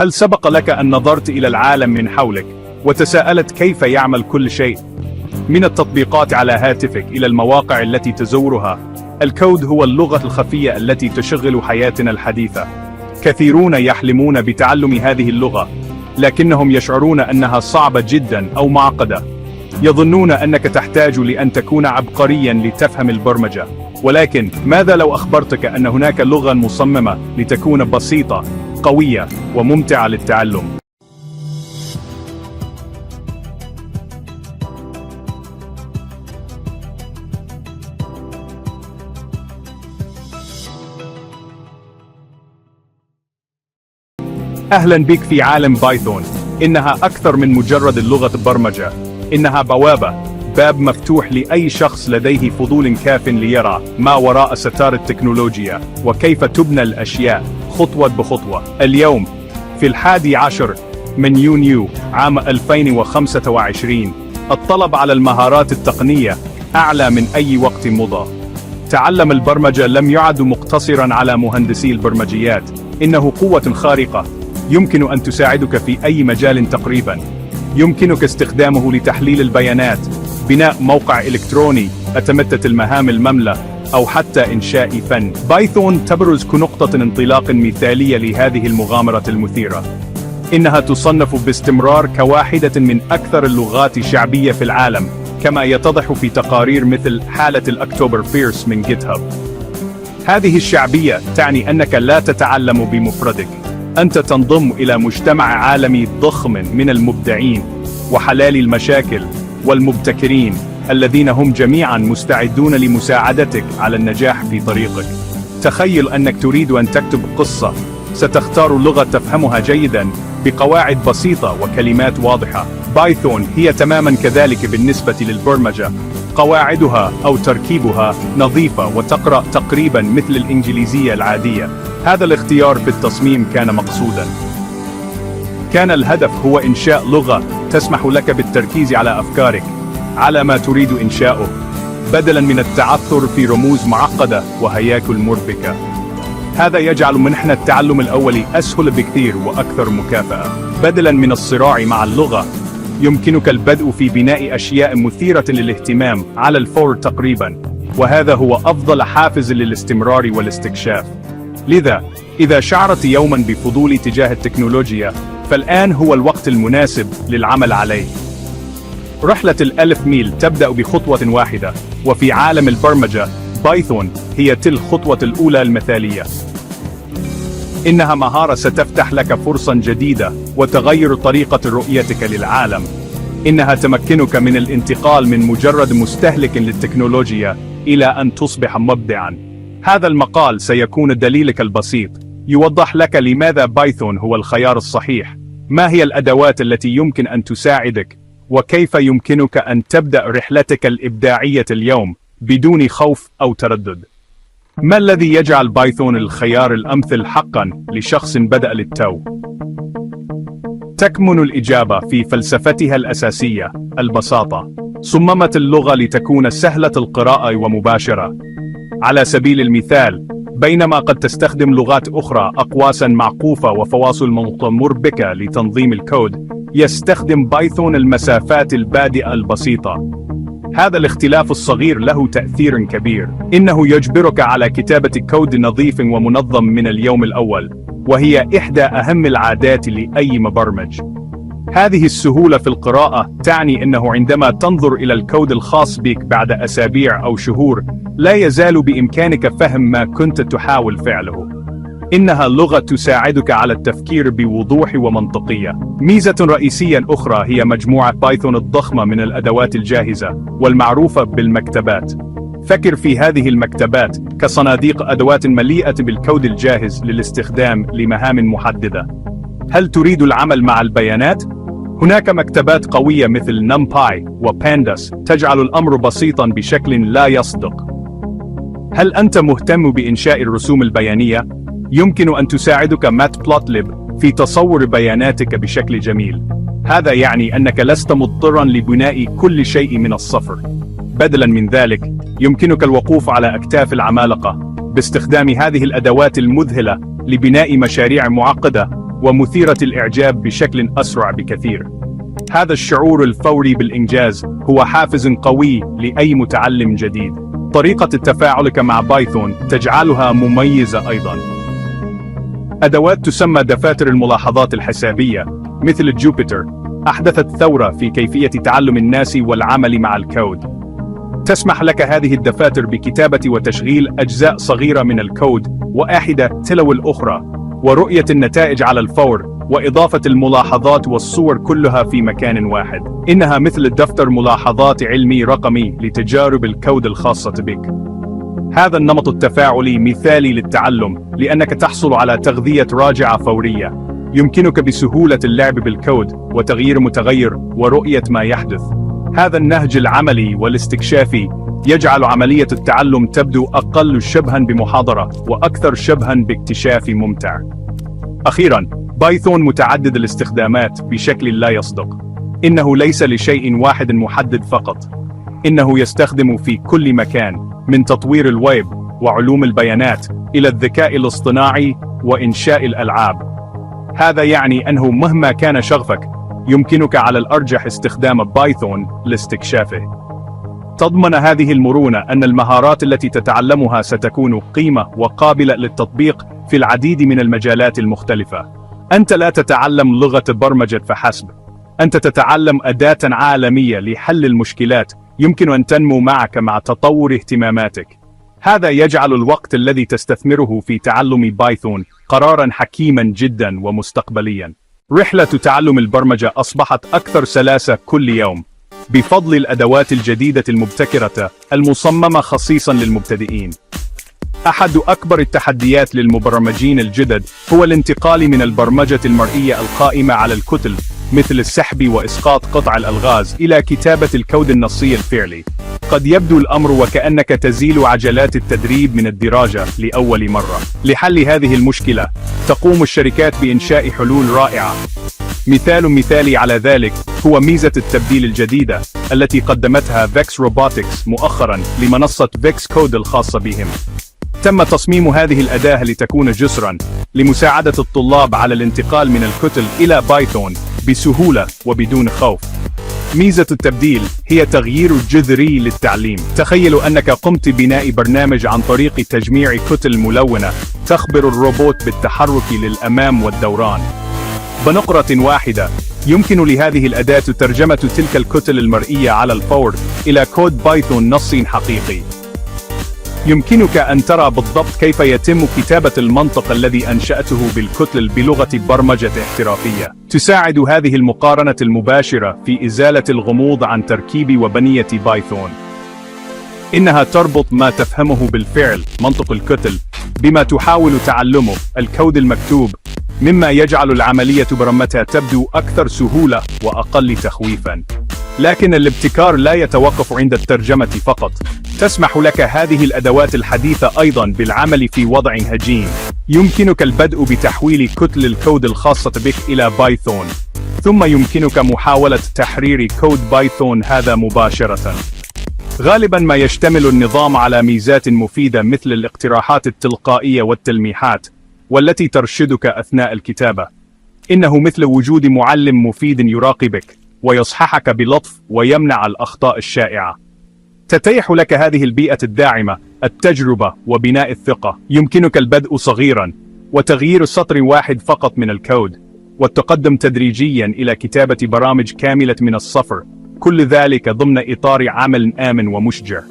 هل سبق لك أن نظرت إلى العالم من حولك وتساءلت كيف يعمل كل شيء؟ من التطبيقات على هاتفك إلى المواقع التي تزورها، الكود هو اللغة الخفية التي تشغل حياتنا الحديثة. كثيرون يحلمون بتعلم هذه اللغة، لكنهم يشعرون أنها صعبة جدا أو معقدة. يظنون أنك تحتاج لأن تكون عبقريا لتفهم البرمجة، ولكن ماذا لو أخبرتك أن هناك لغة مصممة لتكون بسيطة، قوية، وممتعة للتعلم؟ أهلا بك في عالم بايثون. إنها أكثر من مجرد لغة برمجة، إنها باب مفتوح لأي شخص لديه فضول كاف ليرى ما وراء ستار التكنولوجيا وكيف تبنى الأشياء خطوة بخطوة. اليوم في 11 من يونيو عام 2025 الطلب على المهارات التقنية أعلى من أي وقت مضى. تعلم البرمجة لم يعد مقتصرا على مهندسي البرمجيات، إنه قوة خارقة يمكن أن تساعدك في أي مجال تقريبا. يمكنك استخدامه لتحليل البيانات، بناء موقع إلكتروني، أتمتة المهام المملة، أو حتى إنشاء فن. بايثون تبرز كنقطة انطلاق مثالية لهذه المغامرة المثيرة. إنها تصنف باستمرار كواحدة من أكثر اللغات شعبية في العالم، كما يتضح في تقارير مثل حالة الأكتوبر بيرس من جيت هاب. هذه الشعبية تعني أنك لا تتعلم بمفردك، أنت تنضم إلى مجتمع عالمي ضخم من المبدعين وحلال المشاكل والمبتكرين الذين هم جميعا مستعدون لمساعدتك على النجاح في طريقك. تخيل أنك تريد أن تكتب قصة، ستختار لغة تفهمها جيدا بقواعد بسيطة وكلمات واضحة. بايثون هي تماما كذلك بالنسبة للبرمجة، قواعدها أو تركيبها نظيفة وتقرأ تقريبا مثل الإنجليزية العادية. هذا الاختيار في التصميم كان مقصودا. كان الهدف هو إنشاء لغة تسمح لك بالتركيز على أفكارك، على ما تريد إنشاؤه، بدلا من التعثر في رموز معقدة وهياكل مربكة. هذا يجعل منحنى التعلم الأولي أسهل بكثير وأكثر مكافأة. بدلا من الصراع مع اللغة، يمكنك البدء في بناء أشياء مثيرة للاهتمام على الفور تقريبا، وهذا هو أفضل حافز للاستمرار والاستكشاف. لذا، إذا شعرت يوما بفضول تجاه التكنولوجيا، فالآن هو الوقت المناسب للعمل عليه. رحلة الألف ميل تبدأ بخطوة واحدة، وفي عالم البرمجة، بايثون هي الخطوة الأولى المثالية. إنها مهارة ستفتح لك فرصا جديدة وتغير طريقة رؤيتك للعالم. إنها تمكنك من الانتقال من مجرد مستهلك للتكنولوجيا إلى أن تصبح مبدعا. هذا المقال سيكون دليلك البسيط، يوضح لك لماذا بايثون هو الخيار الصحيح، ما هي الأدوات التي يمكن أن تساعدك، وكيف يمكنك أن تبدأ رحلتك الإبداعية اليوم بدون خوف أو تردد. ما الذي يجعل بايثون الخيار الأمثل حقا لشخص بدأ للتو؟ تكمن الإجابة في فلسفتها الأساسية، البساطة. صممت اللغة لتكون سهلة القراءة ومباشرة. على سبيل المثال، بينما قد تستخدم لغات أخرى أقواسا معقوفة وفواصل مربكة لتنظيم الكود، يستخدم بايثون المسافات البادئة البسيطة. هذا الاختلاف الصغير له تأثير كبير. إنه يجبرك على كتابة كود نظيف ومنظم من اليوم الأول، وهي إحدى أهم العادات لأي مبرمج. هذه السهولة في القراءة تعني أنه عندما تنظر إلى الكود الخاص بك بعد أسابيع أو شهور، لا يزال بإمكانك فهم ما كنت تحاول فعله. إنها لغة تساعدك على التفكير بوضوح ومنطقية. ميزة رئيسية أخرى هي مجموعة بايثون الضخمة من الأدوات الجاهزة والمعروفة بالمكتبات. فكر في هذه المكتبات كصناديق أدوات مليئة بالكود الجاهز للاستخدام لمهام محددة. هل تريد العمل مع البيانات؟ هناك مكتبات قوية مثل NumPy وPandas تجعل الأمر بسيطا بشكل لا يصدق. هل أنت مهتم بإنشاء الرسوم البيانية؟ يمكن أن تساعدك Matplotlib في تصور بياناتك بشكل جميل. هذا يعني أنك لست مضطرا لبناء كل شيء من الصفر. بدلا من ذلك، يمكنك الوقوف على أكتاف العمالقة باستخدام هذه الأدوات المذهلة لبناء مشاريع معقدة ومثيرة الإعجاب بشكل أسرع بكثير. هذا الشعور الفوري بالإنجاز هو حافز قوي لأي متعلم جديد. طريقة تفاعلك مع بايثون تجعلها مميزة أيضاً. أدوات تسمى دفاتر الملاحظات الحسابية مثل جوبيتر أحدثت ثورة في كيفية تعلم الناس والعمل مع الكود. تسمح لك هذه الدفاتر بكتابة وتشغيل أجزاء صغيرة من الكود واحدة تلو الأخرى، ورؤية النتائج على الفور، وإضافة الملاحظات والصور كلها في مكان واحد. إنها مثل دفتر ملاحظات علمي رقمي لتجارب الكود الخاصة بك. هذا النمط التفاعلي مثالي للتعلم لأنك تحصل على تغذية راجعة فورية. يمكنك بسهولة اللعب بالكود وتغيير متغير ورؤية ما يحدث. هذا النهج العملي والاستكشافي يجعل عملية التعلم تبدو أقل شبها بمحاضرة وأكثر شبها باكتشاف ممتع. أخيرا، بايثون متعدد الاستخدامات بشكل لا يصدق. إنه ليس لشيء واحد محدد فقط. إنه يستخدم في كل مكان، من تطوير الويب وعلوم البيانات إلى الذكاء الاصطناعي وإنشاء الألعاب. هذا يعني أنه مهما كان شغفك، يمكنك على الأرجح استخدام بايثون لاستكشافه. تضمن هذه المرونة أن المهارات التي تتعلمها ستكون قيمة وقابلة للتطبيق في العديد من المجالات المختلفة. أنت لا تتعلم لغة برمجة فحسب. أنت تتعلم أداة عالمية لحل المشكلات يمكن أن تنمو معك مع تطور اهتماماتك. هذا يجعل الوقت الذي تستثمره في تعلم بايثون قراراً حكيماً جداً ومستقبلياً. رحلة تعلم البرمجة أصبحت أكثر سلاسة كل يوم بفضل الأدوات الجديدة المبتكرة المصممة خصيصاً للمبتدئين. أحد أكبر التحديات للمبرمجين الجدد هو الانتقال من البرمجة المرئية القائمة على الكتل مثل السحب وإسقاط قطع الألغاز إلى كتابة الكود النصي الفعلي. قد يبدو الأمر وكأنك تزيل عجلات التدريب من الدراجة لأول مرة. لحل هذه المشكلة، تقوم الشركات بإنشاء حلول رائعة. مثال مثالي على ذلك هو ميزة التبديل الجديدة التي قدمتها فيكس روبوتكس مؤخرا لمنصة فيكس كود الخاصة بهم. تم تصميم هذه الأداة لتكون جسرا لمساعدة الطلاب على الانتقال من الكتل إلى بايثون بسهولة وبدون خوف. ميزة التبديل هي تغيير جذري للتعليم. تخيلوا أنك قمت ببناء برنامج عن طريق تجميع كتل ملونة تخبر الروبوت بالتحرك للأمام والدوران. بنقرة واحدة يمكن لهذه الأداة ترجمة تلك الكتل المرئية على الفور إلى كود بايثون نصي حقيقي. يمكنك أن ترى بالضبط كيف يتم كتابة المنطق الذي أنشأته بالكتل بلغة برمجة احترافية. تساعد هذه المقارنة المباشرة في إزالة الغموض عن تركيب وبنية بايثون. إنها تربط ما تفهمه بالفعل منطق الكتل بما تحاول تعلمه الكود المكتوب، مما يجعل العملية برمتها تبدو أكثر سهولة وأقل تخويفاً. لكن الابتكار لا يتوقف عند الترجمة فقط. تسمح لك هذه الأدوات الحديثة أيضاً بالعمل في وضع هجين. يمكنك البدء بتحويل كتل الكود الخاصة بك إلى بايثون، ثم يمكنك محاولة تحرير كود بايثون هذا مباشرة. غالباً ما يشتمل النظام على ميزات مفيدة مثل الاقتراحات التلقائية والتلميحات، والتي ترشدك أثناء الكتابة. إنه مثل وجود معلم مفيد يراقبك ويصححك بلطف ويمنع الأخطاء الشائعة. تتيح لك هذه البيئة الداعمة التجربة وبناء الثقة. يمكنك البدء صغيراً وتغيير سطر واحد فقط من الكود، والتقدم تدريجياً إلى كتابة برامج كاملة من الصفر، كل ذلك ضمن إطار عمل آمن ومشجع.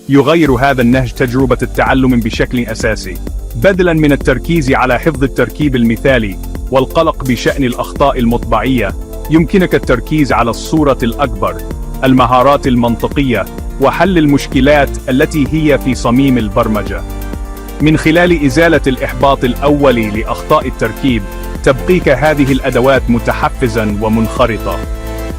يغير هذا النهج تجربة التعلم بشكل أساسي. بدلاً من التركيز على حفظ التركيب المثالي والقلق بشأن الأخطاء المطبعية، يمكنك التركيز على الصورة الأكبر، المهارات المنطقية، وحل المشكلات التي هي في صميم البرمجة. من خلال إزالة الإحباط الأولي لأخطاء التركيب، تبقيك هذه الأدوات متحفزاً ومنخرطة.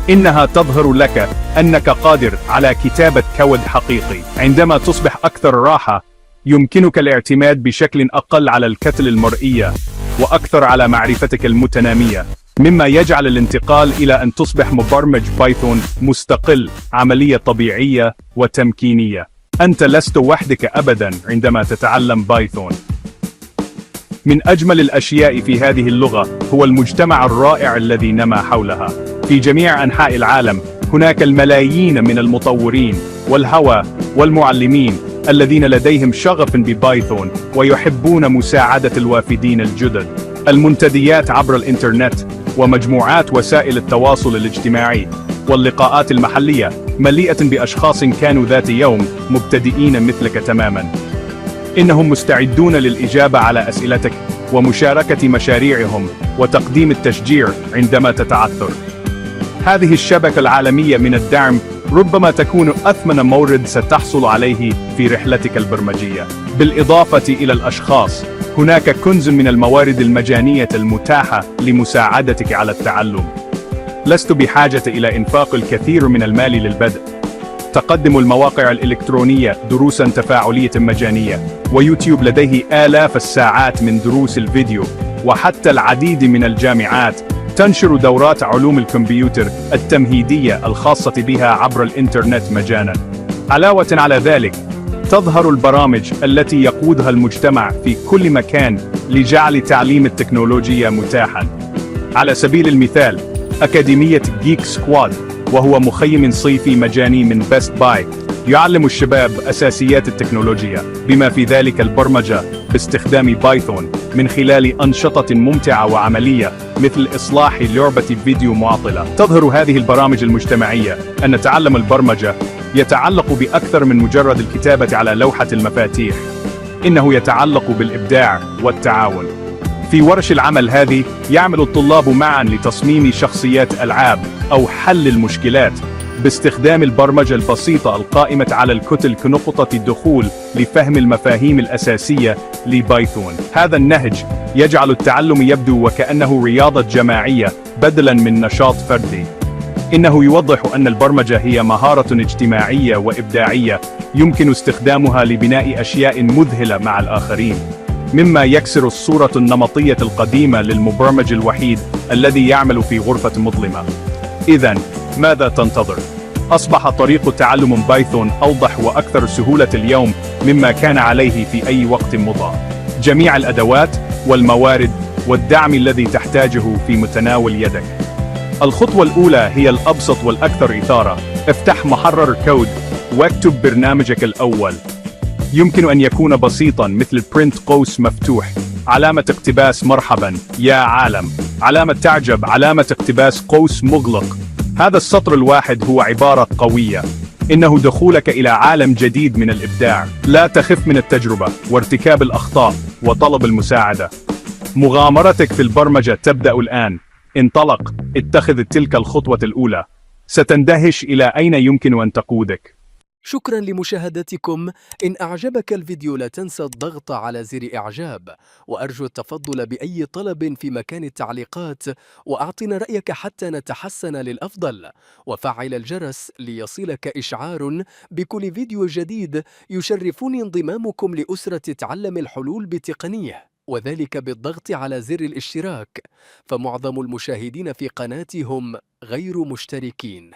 إنها تظهر لك أنك قادر على كتابة كود حقيقي. عندما تصبح أكثر راحة، يمكنك الاعتماد بشكل أقل على الكتل المرئية وأكثر على معرفتك المتنامية، مما يجعل الانتقال إلى أن تصبح مبرمج بايثون مستقل عملية طبيعية وتمكينية. أنت لست وحدك أبداً عندما تتعلم بايثون. من أجمل الأشياء في هذه اللغة هو المجتمع الرائع الذي نما حولها. في جميع أنحاء العالم هناك الملايين من المطورين والهوى والمعلمين الذين لديهم شغف ببايثون ويحبون مساعدة الوافدين الجدد. المنتديات عبر الإنترنت ومجموعات وسائل التواصل الاجتماعي واللقاءات المحلية مليئة بأشخاص كانوا ذات يوم مبتدئين مثلك تماما. إنهم مستعدون للإجابة على أسئلتك ومشاركة مشاريعهم وتقديم التشجيع عندما تتعثر. هذه الشبكة العالمية من الدعم ربما تكون أثمن مورد ستحصل عليه في رحلتك البرمجية. بالإضافة إلى الأشخاص، هناك كنز من الموارد المجانية المتاحة لمساعدتك على التعلم. لست بحاجة إلى إنفاق الكثير من المال للبدء. تقدم المواقع الإلكترونية دروساً تفاعلية مجانية، ويوتيوب لديه آلاف الساعات من دروس الفيديو، وحتى العديد من الجامعات تنشر دورات علوم الكمبيوتر التمهيدية الخاصة بها عبر الإنترنت مجاناً. علاوة على ذلك، تظهر البرامج التي يقودها المجتمع في كل مكان لجعل تعليم التكنولوجيا متاحاً. على سبيل المثال، أكاديمية جيك سكواد، وهو مخيم صيفي مجاني من بيست باي، يعلم الشباب أساسيات التكنولوجيا بما في ذلك البرمجة باستخدام بايثون من خلال أنشطة ممتعة وعملية مثل إصلاح لعبة فيديو معطلة. تظهر هذه البرامج المجتمعية أن تعلم البرمجة يتعلق بأكثر من مجرد الكتابة على لوحة المفاتيح. إنه يتعلق بالإبداع والتعاون. في ورش العمل هذه يعمل الطلاب معا لتصميم شخصيات ألعاب أو حل المشكلات باستخدام البرمجة البسيطة القائمة على الكتل كنقطة دخول لفهم المفاهيم الأساسية لبايثون. هذا النهج يجعل التعلم يبدو وكأنه رياضة جماعية بدلاً من نشاط فردي. إنه يوضح أن البرمجة هي مهارة اجتماعية وإبداعية يمكن استخدامها لبناء أشياء مذهلة مع الآخرين، مما يكسر الصورة النمطية القديمة للمبرمج الوحيد الذي يعمل في غرفة مظلمة. إذن، ماذا تنتظر؟ أصبح طريق تعلم بايثون أوضح وأكثر سهولة اليوم مما كان عليه في أي وقت مضى. جميع الأدوات والموارد والدعم الذي تحتاجه في متناول يدك. الخطوة الأولى هي الأبسط والأكثر إثارة. افتح محرر كود واكتب برنامجك الأول. يمكن أن يكون بسيطاً مثل برنت قوس مفتوح، علامة اقتباس مرحباً يا عالم، علامة تعجب، علامة اقتباس قوس مغلق. هذا السطر الواحد هو عبارة قوية. إنه دخولك إلى عالم جديد من الإبداع. لا تخف من التجربة وارتكاب الأخطاء وطلب المساعدة. مغامرتك في البرمجة تبدأ الآن. انطلق، اتخذ تلك الخطوة الأولى. ستندهش إلى أين يمكن أن تقودك. شكرا لمشاهدتكم. إن أعجبك الفيديو لا تنسى الضغط على زر إعجاب، وأرجو التفضل بأي طلب في مكان التعليقات، وأعطنا رأيك حتى نتحسن للأفضل، وفعل الجرس ليصلك إشعار بكل فيديو جديد. يشرفني انضمامكم لأسرة تعلم الحلول بتقنية، وذلك بالضغط على زر الاشتراك، فمعظم المشاهدين في قناتي هم غير مشتركين.